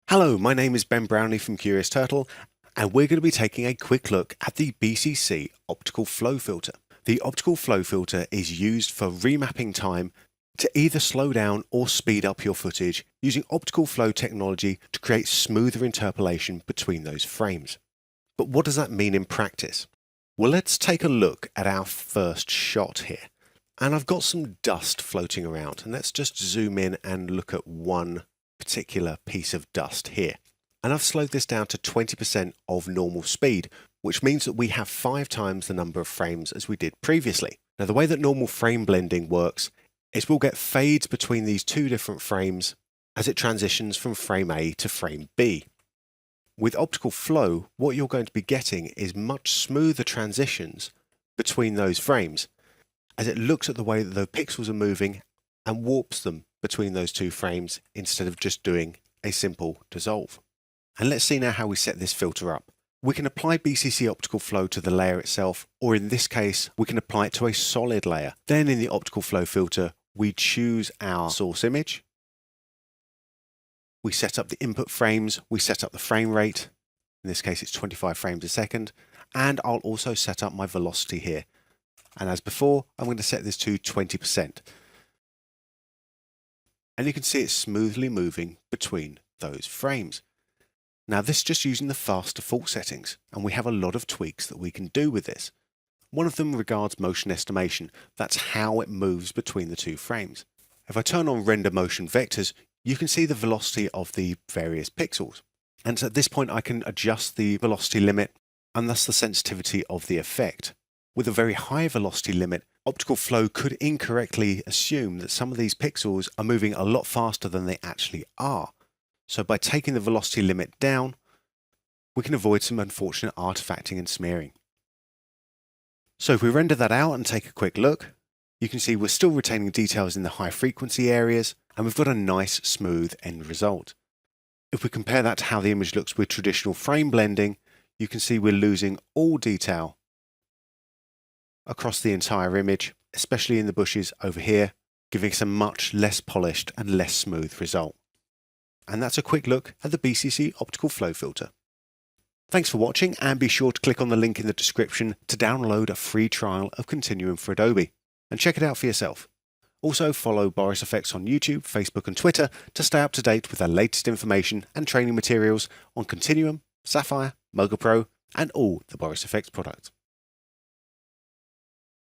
Hello, my name is Ben Brownlee from Curious Turtle, and we're going to be taking a quick look at the BCC Optical Flow Filter. The Optical Flow Filter is used for remapping time to either slow down or speed up your footage using optical flow technology to create smoother interpolation between those frames. But what does that mean in practice? Well, let's take a look at our first shot here. And I've got some dust floating around, and let's just zoom in and look at one particular piece of dust here. And I've slowed this down to 20% of normal speed, which means that we have 5 times the number of frames as we did previously. Now, the way that normal frame blending works is we'll get fades between these two different frames as it transitions from frame A to frame B. With optical flow, what you're going to be getting is much smoother transitions between those frames as it looks at the way that the pixels are moving and warps them between those two frames instead of just doing a simple dissolve. And let's see now how we set this filter up. We can apply BCC optical flow to the layer itself, or in this case, we can apply it to a solid layer. Then in the optical flow filter, we choose our source image. We set up the input frames, we set up the frame rate. In this case, it's 25 frames a second. And I'll also set up my velocity here. And as before, I'm going to set this to 20%. And you can see it smoothly moving between those frames. Now this is just using the fast default settings, and we have a lot of tweaks that we can do with this. One of them regards motion estimation. That's how it moves between the two frames. If I turn on render motion vectors, you can see the velocity of the various pixels. And at this point I can adjust the velocity limit and thus the sensitivity of the effect. With a very high velocity limit, optical flow could incorrectly assume that some of these pixels are moving a lot faster than they actually are. So by taking the velocity limit down, we can avoid some unfortunate artifacting and smearing. So if we render that out and take a quick look, you can see we're still retaining details in the high frequency areas, and we've got a nice smooth end result. If we compare that to how the image looks with traditional frame blending, you can see we're losing all detail across the entire image, especially in the bushes over here, giving us a much less polished and less smooth result. And that's a quick look at the BCC Optical Flow Filter. Thanks for watching, and be sure to click on the link in the description to download a free trial of Continuum for Adobe and check it out for yourself. Also follow Boris Effects on YouTube, Facebook and Twitter to stay up to date with our latest information and training materials on Continuum, Sapphire, Mocha Pro and all the Boris Effects products.